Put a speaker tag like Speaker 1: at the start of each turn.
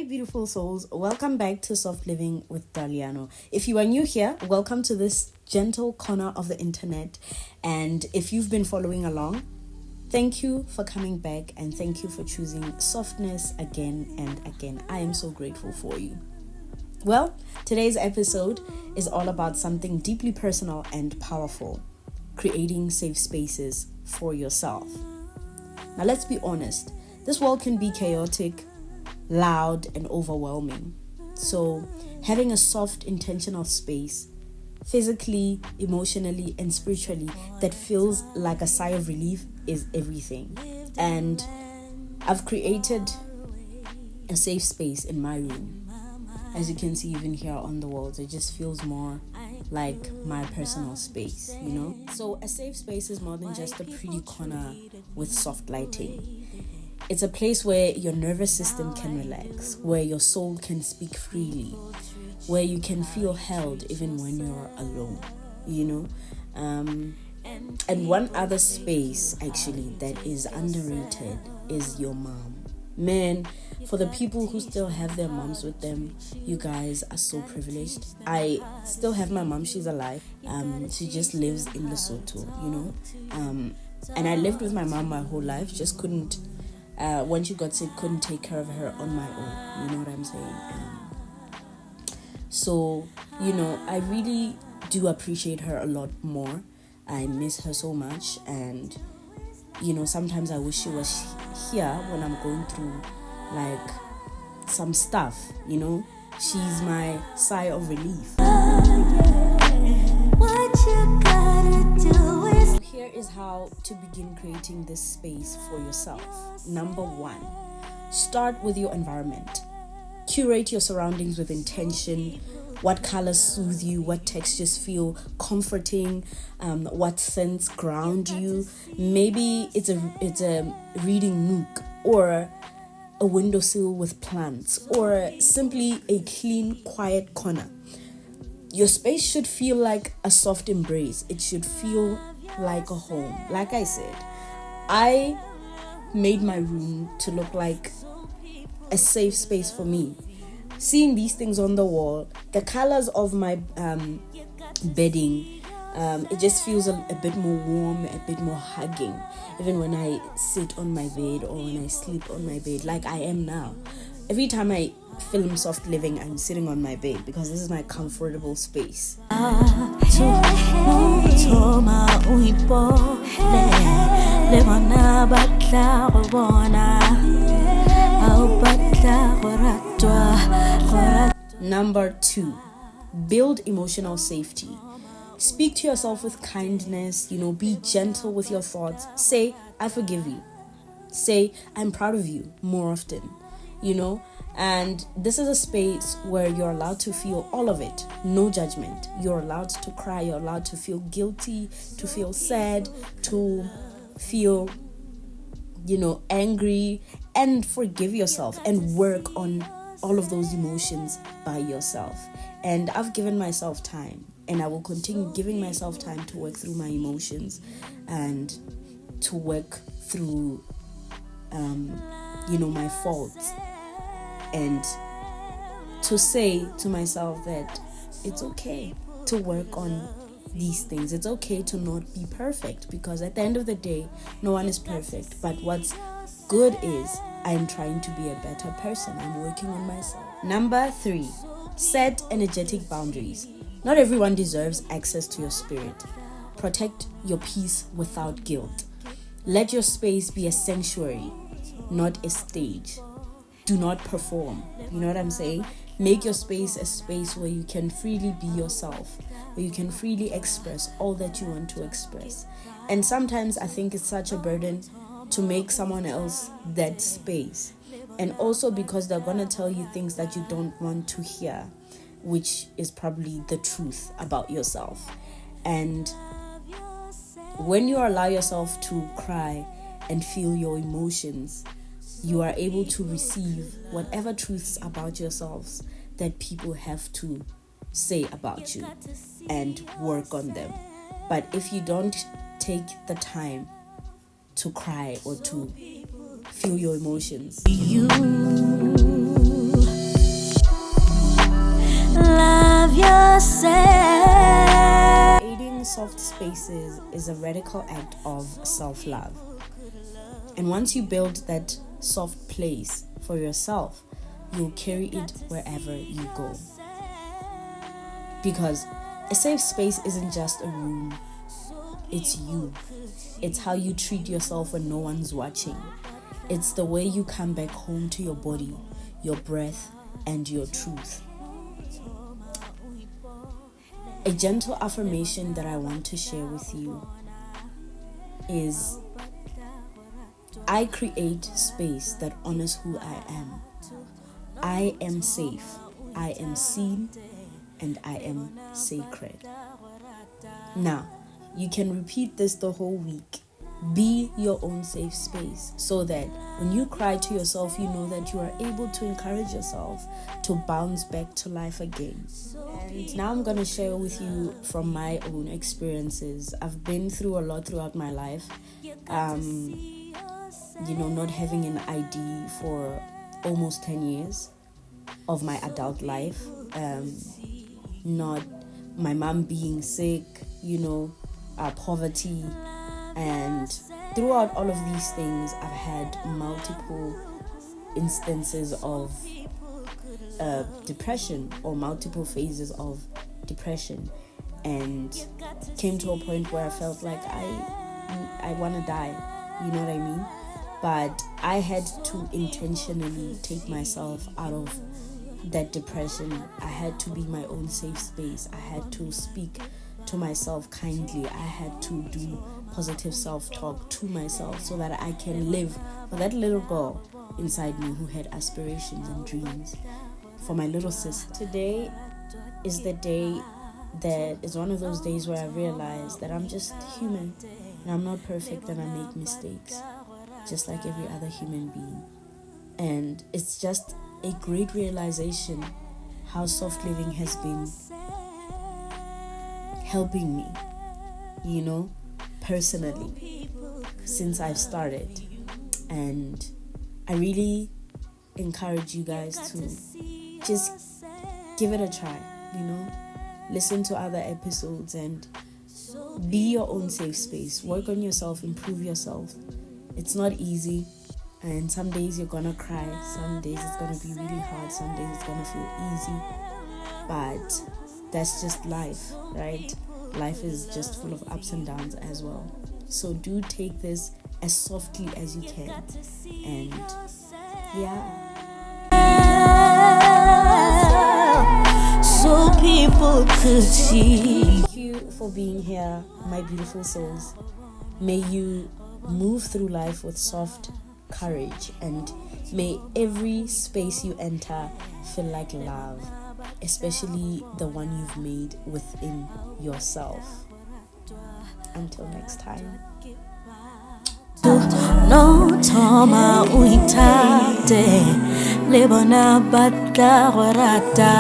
Speaker 1: beautiful souls, welcome back to Soft Living with Darlianoh. If you are new here, welcome to this gentle corner of the internet. And if you've been following along, thank you for coming back and thank you for choosing softness again and again. I am so grateful for you. Well, today's episode is all about something deeply personal and powerful: creating safe spaces for yourself. Now, let's be honest. This world can be chaotic, loud, and overwhelming. So, having a soft, intentional space, physically, emotionally, and spiritually, that feels like a sigh of relief is everything. And I've created a safe space in my room. As you can see, even here on the walls, it just feels more like my personal space, you know? So a safe space is more than just a pretty corner with soft lighting. It's a place where your nervous system can relax, where your soul can speak freely, where you can feel held even when you're alone, you know? And one other space, actually, that is underrated is your mom. Man, for the people who still have their moms with them, you guys are so privileged. I still have my mom. She's alive. She just lives in Lesotho, you know? And I lived with my mom my whole life. Just couldn't, when she got sick, couldn't take care of her on my own. You know what I'm saying? So, you know, I really do appreciate her a lot more. I miss her so much. And, you know, sometimes I wish she was here when I'm going through, like, some stuff, you know? She's my sigh of relief. Here is how to begin creating this space for yourself. Number 1, start with your environment. Curate your surroundings with intention. What colors soothe you? What textures feel comforting? What scents ground you? Maybe it's a reading nook, or a windowsill with plants, or simply a clean, quiet corner. Your space should feel like a soft embrace. It should feel like a home. Like I said, I made my room to look like a safe space for me. Seeing these things on the wall, the colors of my bedding, it just feels a bit more warm, a bit more hugging. Even when I sit on my bed or when I sleep on my bed, like I am now. Every time I film Soft Living, I'm sitting on my bed because this is my comfortable space. Number 2, build emotional safety. Speak to yourself with kindness, you know, be gentle with your thoughts. Say, I forgive you. Say, I'm proud of you more often, you know. And this is a space where you're allowed to feel all of it. No judgment. You're allowed to cry. You're allowed to feel guilty, to feel sad, to feel, you know, angry, and forgive yourself and work on all of those emotions by yourself. And I've given myself time, and I will continue giving myself time to work through my emotions and to work through, you know, my faults, and to say to myself that it's okay to work on these things. It's okay to not be perfect, because at the end of the day, no one is perfect. But what's good is I'm trying to be a better person. I'm working on myself. Number 3, set energetic boundaries. Not everyone deserves access to your spirit. Protect your peace without guilt. Let your space be a sanctuary, not a stage. Do not perform. You know what I'm saying? Make your space a space where you can freely be yourself, where you can freely express all that you want to express. And sometimes I think it's such a burden to make someone else that space. And also because they're going to tell you things that you don't want to hear, which is probably the truth about yourself. And when you allow yourself to cry and feel your emotions, you are able to receive whatever truths about yourselves that people have to say about you and work on them. But if you don't take the time to cry or to feel your emotions, Creating soft spaces is a radical act of self-love. And once you build that soft place for yourself, you'll carry it wherever you go. Because a safe space isn't just a room, it's you. It's how you treat yourself when no one's watching. It's the way you come back home to your body, your breath, and your truth. A gentle affirmation that I want to share with you is, I create space that honors who I am. I am safe, I am seen, and I am sacred. Now, you can repeat this the whole week. Be your own safe space so that when you cry to yourself, you know that you are able to encourage yourself to bounce back to life again. And now I'm going to share with you from my own experiences. I've been through a lot throughout my life. Not having an ID for almost 10 years of my adult life. Not my mom being sick, poverty. And throughout all of these things, I've had multiple instances of depression, or multiple phases of depression, and came to a point where I felt like I want to die, you know what I mean? But I had to intentionally take myself out of that depression. I had to be my own safe space. I had to speak to myself kindly. I had to do positive self-talk to myself so that I can live for that little girl inside me who had aspirations and dreams. For my little sister, today is the day that is one of those days where I realize that I'm just human and I'm not perfect and I make mistakes just like every other human being. And it's just a great realization how soft living has been helping me, personally, since I've started. And I really encourage you guys to just give it a try, listen to other episodes and be your own safe space. Work on yourself, improve yourself. It's not easy, and some days you're gonna cry, some days it's gonna be really hard, some days it's gonna feel easy, but that's just life, right? Life is just full of ups and downs as well. So do take this as softly as you can. And so people could see. Thank you for being here, my beautiful souls. May you move through life with soft courage, and may every space you enter feel like love, especially the one you've made within yourself. Until next time. No toma uitate lebona batla warata